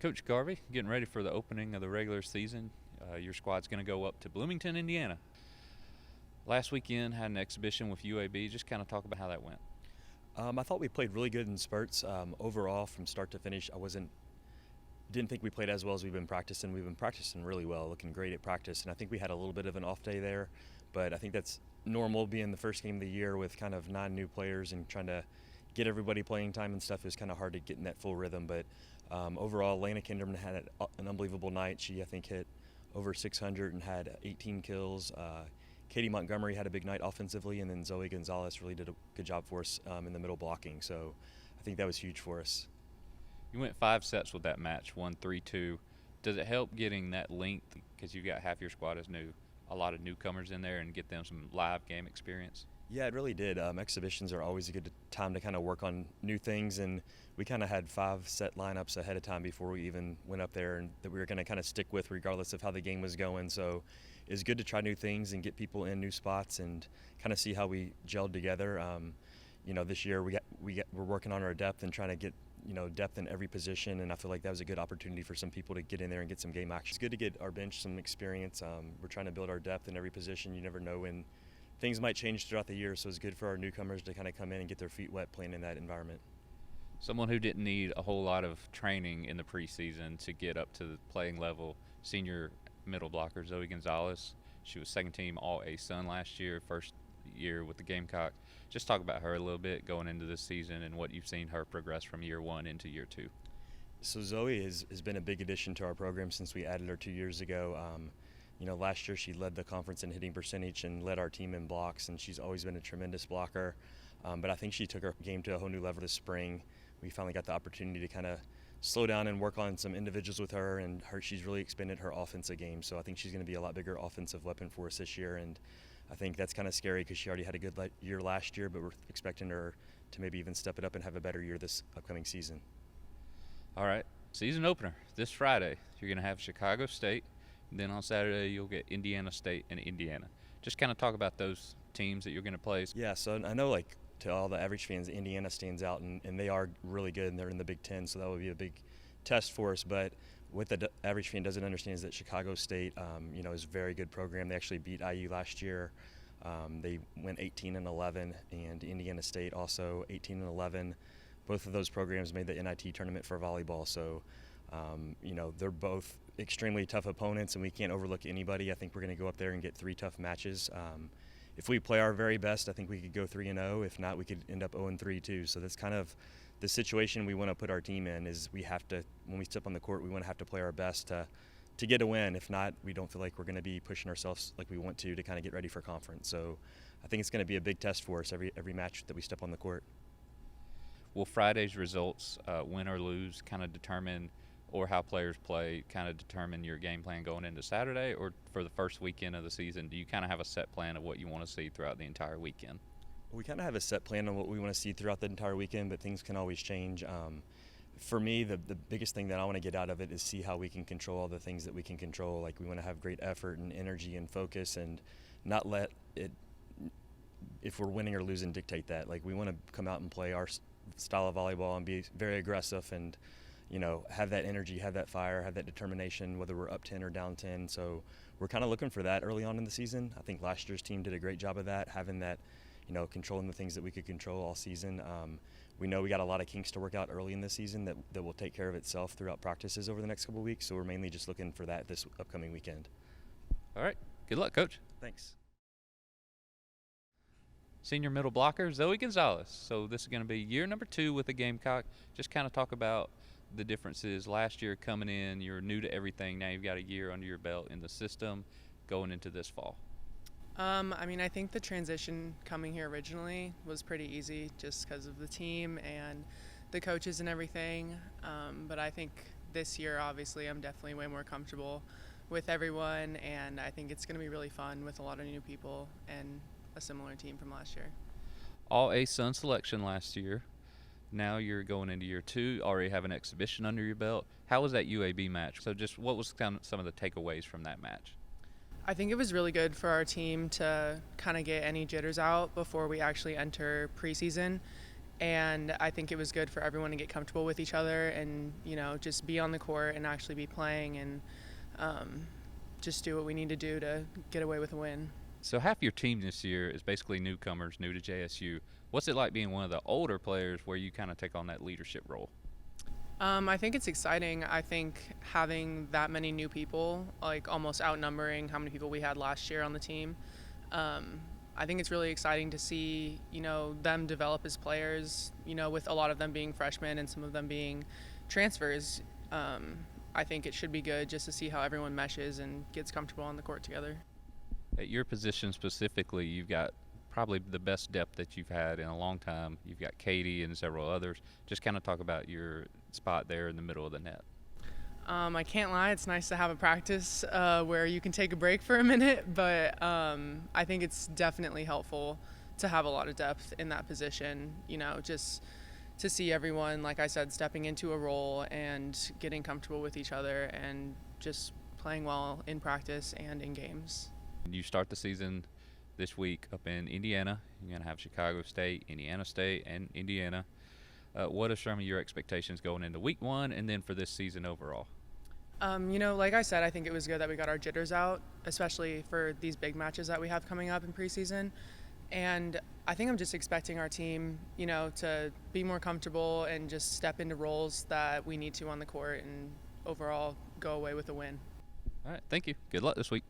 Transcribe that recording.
Coach Garvey, getting ready for the opening of the regular season. Your squad's going to go up to Bloomington, Indiana. Last weekend had an exhibition with UAB. Just kind of talk about how that went. I thought we played really good in spurts. Overall, from start to finish, didn't think we played as well as we've been practicing. We've been practicing really well, looking great at practice, and I think we had a little bit of an off day there, but I think that's normal being the first game of the year with kind of 9 new players and trying to get everybody playing time and stuff. It was kind of hard to get in that full rhythm, but overall, Lana Kinderman had an unbelievable night. She, I think, hit over 600 and had 18 kills. Katie Montgomery had a big night offensively, and then Zoe Gonzales really did a good job for us in the middle blocking. So I think that was huge for us. You went 5 sets with that match, 1-3-2. Does it help getting that length because you've got half your squad is new, a lot of newcomers in there, and get them some live game experience? Yeah, it really did. Exhibitions are always a good time to kind of work on new things, and we kind of had 5 set lineups ahead of time before we even went up there, and that we were going to kind of stick with regardless of how the game was going. So it's good to try new things and get people in new spots and kind of see how we gelled together. This year we're working on our depth and trying to get depth in every position, and I feel like that was a good opportunity for some people to get in there and get some game action. It's good to get our bench some experience. We're trying to build our depth in every position. You never know when things might change throughout the year, so it's good for our newcomers to kind of come in and get their feet wet playing in that environment. Someone who didn't need a whole lot of training in the preseason to get up to the playing level, senior middle blocker Zoe Gonzalez. She was second team All-A-Sun last year, first year with the Gamecocks. Just talk about her a little bit going into this season and what you've seen her progress from year 1 into year 2. So Zoe has been a big addition to our program since we added her 2 years ago. Last year she led the conference in hitting percentage and led our team in blocks, and she's always been a tremendous blocker. But I think she took her game to a whole new level this spring. We finally got the opportunity to kind of slow down and work on some individuals with her, and she's really expanded her offensive game. So I think she's going to be a lot bigger offensive weapon for us this year, and I think that's kind of scary because she already had a good year last year, but we're expecting her to maybe even step it up and have a better year this upcoming season. All right, season opener this Friday. You're going to have Chicago State. Then on Saturday, you'll get Indiana State and Indiana. Just kind of talk about those teams that you're going to play. Yeah, so I know, to all the average fans, Indiana stands out, and they are really good, and they're in the Big Ten, so that would be a big test for us. But what the average fan doesn't understand is that Chicago State, is a very good program. They actually beat IU last year. They went 18-11, and Indiana State also 18-11. Both of those programs made the NIT tournament for volleyball, so they're both extremely tough opponents, and we can't overlook anybody. I think we're going to go up there and get 3 tough matches. If we play our very best, I think we could go 3-0. If not, we could end up 0-3 too. So that's kind of the situation we want to put our team in. Is we have to, when we step on the court, we want to have to play our best to get a win. If not, we don't feel like we're going to be pushing ourselves like we want to kind of get ready for conference. So I think it's going to be a big test for us every match that we step on the court. Will Friday's results, win or lose, kind of determine, or how players play, kind of determine your game plan going into Saturday? Or for the first weekend of the season, do you kind of have a set plan of what you want to see throughout the entire weekend? We kind of have a set plan on what we want to see throughout the entire weekend, but things can always change. For me, the biggest thing that I want to get out of it is see how we can control all the things that we can control. Like, we want to have great effort and energy and focus, and not let it, if we're winning or losing, dictate that. Like, we want to come out and play our style of volleyball and be very aggressive and have that energy, have that fire, have that determination, whether we're up 10 or down 10. So we're kind of looking for that early on in the season. I think last year's team did a great job of that, having that, controlling the things that we could control all season. We know we got a lot of kinks to work out early in the season that will take care of itself throughout practices over the next couple of weeks. So we're mainly just looking for that this upcoming weekend. All right. Good luck, Coach. Thanks. Senior middle blocker, Zoe Gonzalez. So this is going to be year number 2 with the Gamecock. Just kind of talk about the differences. Last year coming in, you're new to everything. Now you've got a year under your belt in the system going into this fall. I think the transition coming here originally was pretty easy just because of the team and the coaches and everything. But I think this year, obviously, I'm definitely way more comfortable with everyone, and I think it's going to be really fun with a lot of new people and a similar team from last year. All-A-Sun selection last year. Now you're going into year 2, already have an exhibition under your belt. How was that UAB match? So just what was kind of some of the takeaways from that match? I think it was really good for our team to kind of get any jitters out before we actually enter preseason. And I think it was good for everyone to get comfortable with each other and, just be on the court and actually be playing and just do what we need to do to get away with a win. So half your team this year is basically newcomers, new to JSU. What's it like being one of the older players where you kind of take on that leadership role? I think it's exciting. I think having that many new people, like almost outnumbering how many people we had last year on the team, I think it's really exciting to see, them develop as players, with a lot of them being freshmen and some of them being transfers. I think it should be good just to see how everyone meshes and gets comfortable on the court together. At your position specifically, you've got probably the best depth that you've had in a long time. You've got Katie and several others. Just kind of talk about your spot there in the middle of the net. I can't lie, it's nice to have a practice where you can take a break for a minute, but I think it's definitely helpful to have a lot of depth in that position, just to see everyone, like I said, stepping into a role and getting comfortable with each other and just playing well in practice and in games. You start the season this week up in Indiana. You're going to have Chicago State, Indiana State, and Indiana. What are some of your expectations going into week one and then for this season overall? Like I said, I think it was good that we got our jitters out, especially for these big matches that we have coming up in preseason. And I think I'm just expecting our team, to be more comfortable and just step into roles that we need to on the court and overall go away with a win. All right, thank you. Good luck this week.